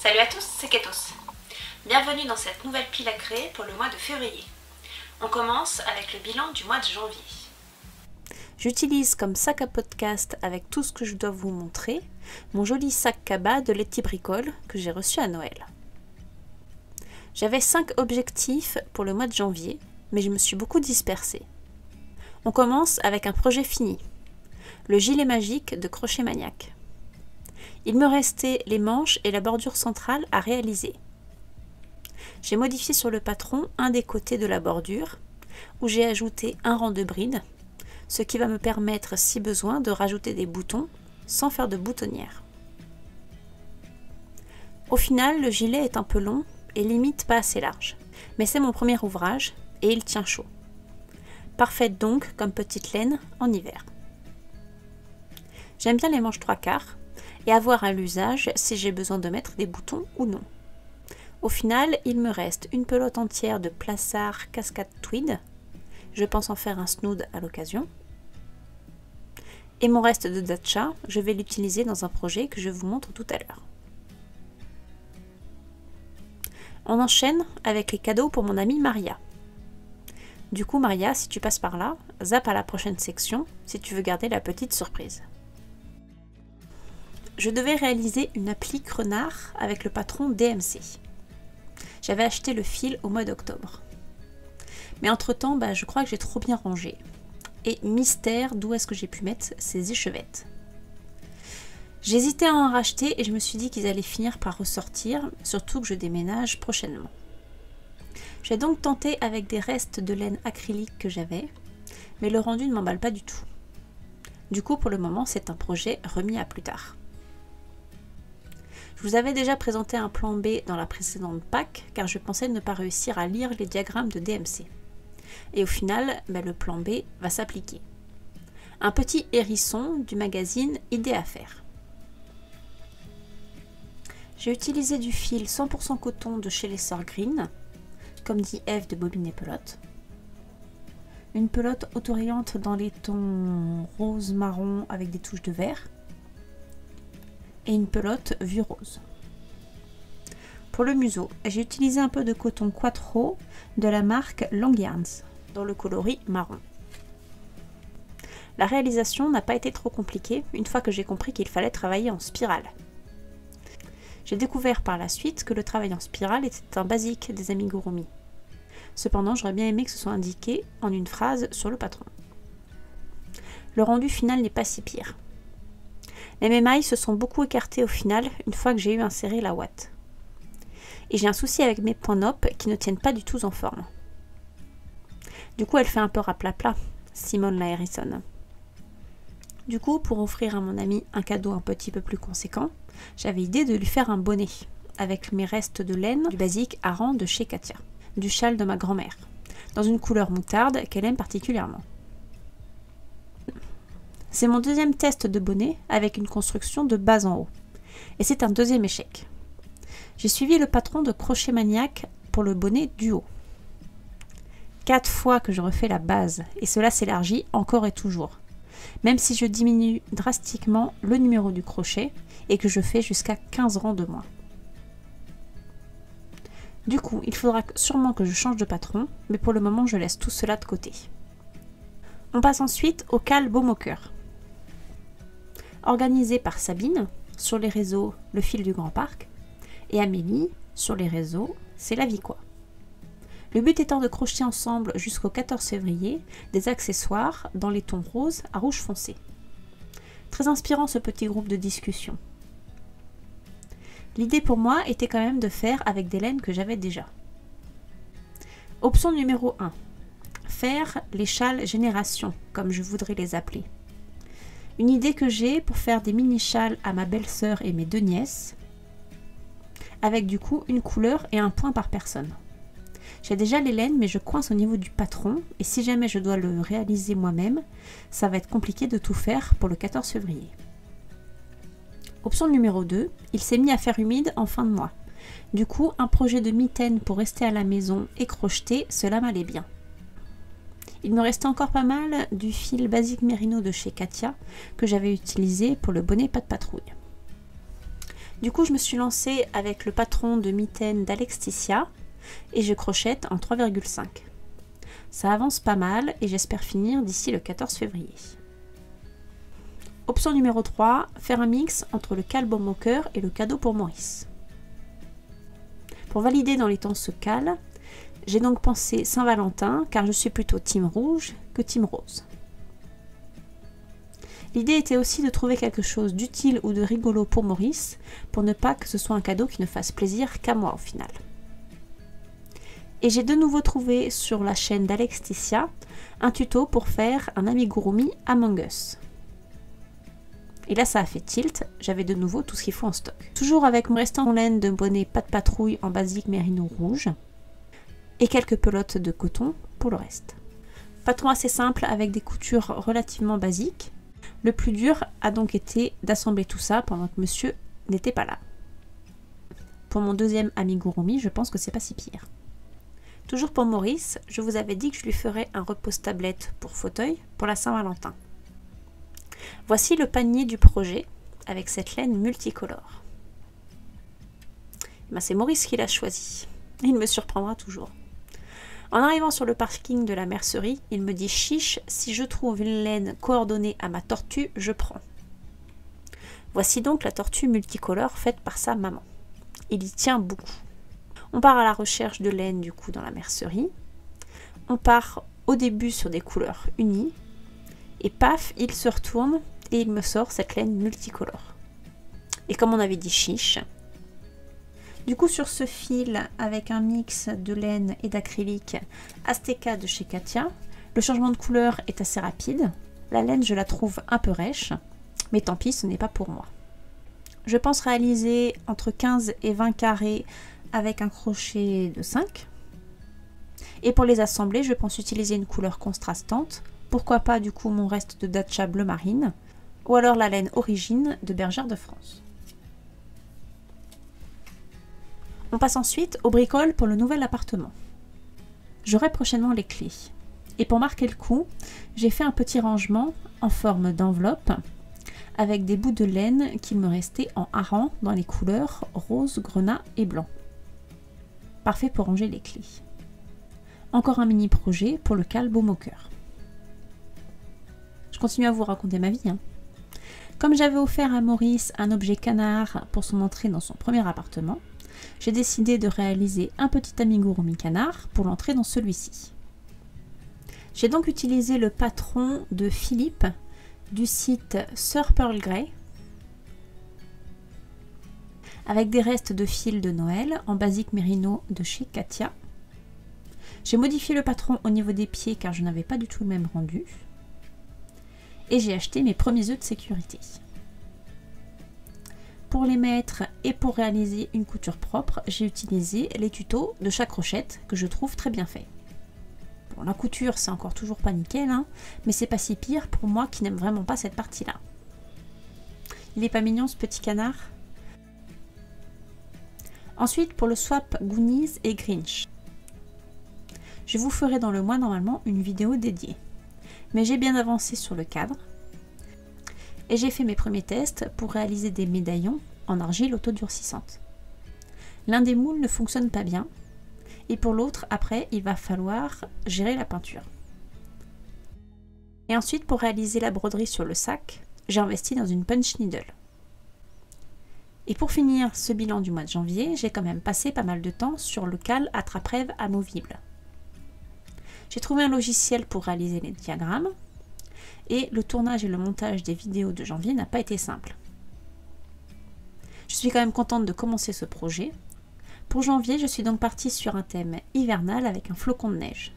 Salut à tous, c'est Ketos. Bienvenue dans cette nouvelle pile à créer pour le mois de février. On commence avec le bilan du mois de janvier. J'utilise comme sac à podcast avec tout ce que je dois vous montrer mon joli sac cabas de Letty Bricole que j'ai reçu à Noël. J'avais 5 objectifs pour le mois de janvier, mais je me suis beaucoup dispersée. On commence avec un projet fini, le gilet magique de Crochet Maniac. Il me restait les manches et la bordure centrale à réaliser. J'ai modifié sur le patron un des côtés de la bordure, où j'ai ajouté un rang de bride, ce qui va me permettre, si besoin, de rajouter des boutons sans faire de boutonnière. Au final, le gilet est un peu long et limite pas assez large, mais c'est mon premier ouvrage et il tient chaud. Parfaite donc comme petite laine en hiver. J'aime bien les manches 3/4 et avoir à l'usage si j'ai besoin de mettre des boutons ou non. Au final, il me reste une pelote entière de Plassard Cascade Tweed. Je pense en faire un snood à l'occasion. Et mon reste de Datcha, je vais l'utiliser dans un projet que je vous montre tout à l'heure. On enchaîne avec les cadeaux pour mon amie Maria. Du coup Maria, si tu passes par là, zappe à la prochaine section si tu veux garder la petite surprise. Je devais réaliser une applique renard avec le patron DMC. J'avais acheté le fil au mois d'octobre. Mais entre temps, je crois que j'ai trop bien rangé. Et mystère, d'où est-ce que j'ai pu mettre ces échevettes. J'hésitais à en racheter et je me suis dit qu'ils allaient finir par ressortir, surtout que je déménage prochainement. J'ai donc tenté avec des restes de laine acrylique que j'avais, mais le rendu ne m'emballe pas du tout. Du coup, pour le moment, c'est un projet remis à plus tard. Je vous avais déjà présenté un plan B dans la précédente PAC, car je pensais ne pas réussir à lire les diagrammes de DMC. Et au final, le plan B va s'appliquer. Un petit hérisson du magazine Idées à faire. J'ai utilisé du fil 100% coton de chez les Sœurs Green, comme dit Eve de Bobine et Pelote. Une pelote autorayante dans les tons rose-marron avec des touches de vert. Et une pelote vue rose. Pour le museau, j'ai utilisé un peu de coton Quattro de la marque Long Yarns, dans le coloris marron. La réalisation n'a pas été trop compliquée une fois que j'ai compris qu'il fallait travailler en spirale. J'ai découvert par la suite que le travail en spirale était un basique des amigurumi. Cependant, j'aurais bien aimé que ce soit indiqué en une phrase sur le patron. Le rendu final n'est pas si pire. Les mémailles se sont beaucoup écartées au final une fois que j'ai eu inséré la ouate. Et j'ai un souci avec mes points NOP qui ne tiennent pas du tout en forme. Du coup, elle fait un peu raplapla, Simone la Harrison. Du coup, pour offrir à mon ami un cadeau un petit peu plus conséquent, j'avais idée de lui faire un bonnet avec mes restes de laine du basique Aran de chez Katia, du châle de ma grand-mère, dans une couleur moutarde qu'elle aime particulièrement. C'est mon deuxième test de bonnet avec une construction de bas en haut. Et c'est un deuxième échec. J'ai suivi le patron de Crochet Maniac pour le bonnet du haut. 4 fois que je refais la base et cela s'élargit encore et toujours. Même si je diminue drastiquement le numéro du crochet et que je fais jusqu'à 15 rangs de moins. Du coup, il faudra sûrement que je change de patron, mais pour le moment je laisse tout cela de côté. On passe ensuite au cal Baume au cœur. Organisé par Sabine sur les réseaux Le Fil du Grand Parc et Amélie sur les réseaux C'est la vie quoi. Le but étant de crocheter ensemble jusqu'au 14 février des accessoires dans les tons rose à rouge foncé. Très inspirant ce petit groupe de discussion. L'idée pour moi était quand même de faire avec des laines que j'avais déjà. Option numéro 1. Faire les châles génération, comme je voudrais les appeler. Une idée que j'ai pour faire des mini-châles à ma belle-sœur et mes 2 nièces, avec du coup une couleur et un point par personne. J'ai déjà les laines, mais je coince au niveau du patron, et si jamais je dois le réaliser moi-même, ça va être compliqué de tout faire pour le 14 février. Option numéro 2, il s'est mis à faire humide en fin de mois. Du coup, un projet de mitaine pour rester à la maison et crocheter, cela m'allait bien. Il me restait encore pas mal du fil basique mérino de chez Katia que j'avais utilisé pour le bonnet pas de patrouille. Du coup, je me suis lancée avec le patron de mitaine d'Alexticia et je crochette en 3,5. Ça avance pas mal et j'espère finir d'ici le 14 février. Option numéro 3, faire un mix entre le cal baume au cœur et le cadeau pour Maurice. Pour valider dans les temps ce cal, j'ai donc pensé Saint-Valentin car je suis plutôt team rouge que team rose. L'idée était aussi de trouver quelque chose d'utile ou de rigolo pour Maurice pour ne pas que ce soit un cadeau qui ne fasse plaisir qu'à moi au final. Et j'ai de nouveau trouvé sur la chaîne d'Alexticia un tuto pour faire un amigurumi Among Us. Et là ça a fait tilt, j'avais de nouveau tout ce qu'il faut en stock. Toujours avec mon restant en laine de bonnet pas de patrouille en basique mérino rouge et quelques pelotes de coton pour le reste. Patron assez simple avec des coutures relativement basiques. Le plus dur a donc été d'assembler tout ça pendant que monsieur n'était pas là. Pour mon deuxième amigurumi, je pense que c'est pas si pire. Toujours pour Maurice, je vous avais dit que je lui ferais un repose-tablette pour fauteuil pour la Saint-Valentin. Voici le panier du projet avec cette laine multicolore. C'est Maurice qui l'a choisi. Il me surprendra toujours. En arrivant sur le parking de la mercerie, il me dit « Chiche, si je trouve une laine coordonnée à ma tortue, je prends. » Voici donc la tortue multicolore faite par sa maman. Il y tient beaucoup. On part à la recherche de laine du coup dans la mercerie. On part au début sur des couleurs unies. Et paf, il se retourne et il me sort cette laine multicolore. Et comme on avait dit chiche. Du coup sur ce fil avec un mix de laine et d'acrylique Azteca de chez Katia, le changement de couleur est assez rapide. La laine je la trouve un peu rêche, mais tant pis ce n'est pas pour moi. Je pense réaliser entre 15 et 20 carrés avec un crochet de 5. Et pour les assembler je pense utiliser une couleur contrastante. Pourquoi pas du coup mon reste de Dacia bleu marine ou alors la laine origine de Bergère de France. On passe ensuite aux bricoles pour le nouvel appartement. J'aurai prochainement les clés. Et pour marquer le coup, j'ai fait un petit rangement en forme d'enveloppe avec des bouts de laine qu'il me restait en hareng dans les couleurs rose, grenat et blanc. Parfait pour ranger les clés. Encore un mini projet pour le cal baume au cœur. Je continue à vous raconter ma vie. Comme j'avais offert à Maurice un objet canard pour son entrée dans son premier appartement, j'ai décidé de réaliser un petit amigurumi canard pour l'entrée dans celui-ci. J'ai donc utilisé le patron de Philippe du site Sir Pearl Grey avec des restes de fil de Noël en basique mérino de chez Katia. J'ai modifié le patron au niveau des pieds car je n'avais pas du tout le même rendu. Et j'ai acheté mes premiers œufs de sécurité. Pour les mettre et pour réaliser une couture propre, j'ai utilisé les tutos de chaque crochette que je trouve très bien fait. Bon, la couture c'est encore toujours pas nickel, mais c'est pas si pire pour moi qui n'aime vraiment pas cette partie-là. Il est pas mignon ce petit canard? Ensuite pour le swap Goonies et Grinch. Je vous ferai dans le mois normalement une vidéo dédiée. Mais j'ai bien avancé sur le cadre et j'ai fait mes premiers tests pour réaliser des médaillons en argile autodurcissante. L'un des moules ne fonctionne pas bien et pour l'autre après il va falloir gérer la peinture. Et ensuite pour réaliser la broderie sur le sac, j'ai investi dans une punch needle. Et pour finir ce bilan du mois de janvier, j'ai quand même passé pas mal de temps sur le cal attrape-rêve amovible. J'ai trouvé un logiciel pour réaliser les diagrammes et le tournage et le montage des vidéos de janvier n'a pas été simple. Je suis quand même contente de commencer ce projet. Pour janvier, je suis donc partie sur un thème hivernal avec un flocon de neige.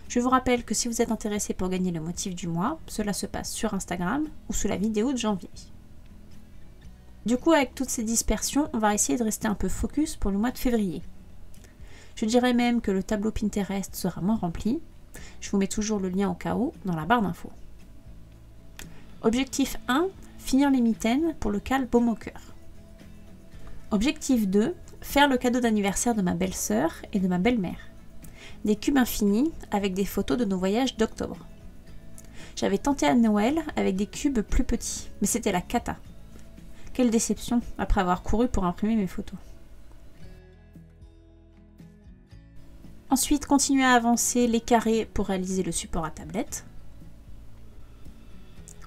Je vous rappelle que si vous êtes intéressé pour gagner le motif du mois, cela se passe sur Instagram ou sous la vidéo de janvier. Du coup, avec toutes ces dispersions, on va essayer de rester un peu focus pour le mois de février. Je dirais même que le tableau Pinterest sera moins rempli. Je vous mets toujours le lien au cas où dans la barre d'infos. Objectif 1, finir les mitaines pour le cal baume au cœur. Objectif 2, faire le cadeau d'anniversaire de ma belle-sœur et de ma belle-mère. Des cubes infinis avec des photos de nos voyages d'octobre. J'avais tenté à Noël avec des cubes plus petits, mais c'était la cata. Quelle déception après avoir couru pour imprimer mes photos. Ensuite, continuer à avancer les carrés pour réaliser le support à tablette.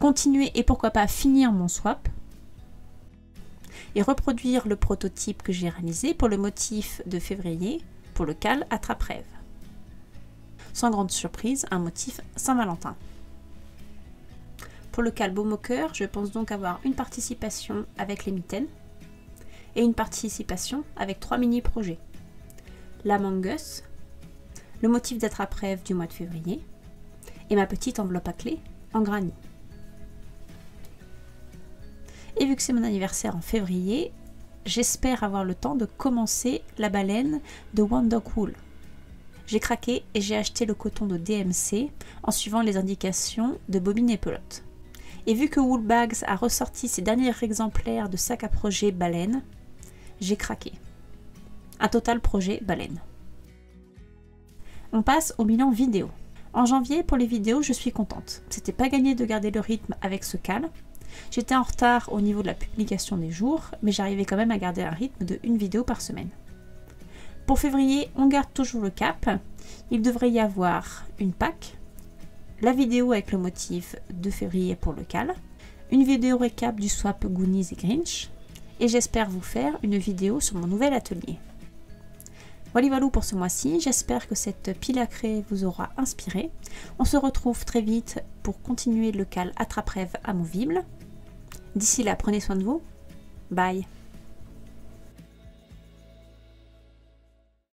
Continuer et pourquoi pas finir mon swap. Et reproduire le prototype que j'ai réalisé pour le motif de février pour le cal attrape-rêve. Sans grande surprise, un motif Saint-Valentin. Pour le cal baume au cœur, je pense donc avoir une participation avec les mitaines et une participation avec 3 mini-projets. L'Among Us, le motif d'attrape-rêve du mois de février et ma petite enveloppe à clé en granit. Et vu que c'est mon anniversaire en février, j'espère avoir le temps de commencer la baleine de Wonderwool. J'ai craqué et j'ai acheté le coton de DMC en suivant les indications de Bobine et Pelote. Et vu que Woolbags a ressorti ses derniers exemplaires de sac à projet baleine, j'ai craqué. Un total projet baleine. On passe au bilan vidéo. En janvier, pour les vidéos, je suis contente. C'était pas gagné de garder le rythme avec ce cal. J'étais en retard au niveau de la publication des jours, mais j'arrivais quand même à garder un rythme de 1 vidéo par semaine. Pour février, on garde toujours le cap. Il devrait y avoir une Pâques, la vidéo avec le motif de février pour le cal, une vidéo récap du swap Goonies et Grinch, et j'espère vous faire une vidéo sur mon nouvel atelier. Voilà pour ce mois-ci, j'espère que cette pile à créer vous aura inspiré. On se retrouve très vite pour continuer le cal attrape-rêve amovible. D'ici là, prenez soin de vous. Bye.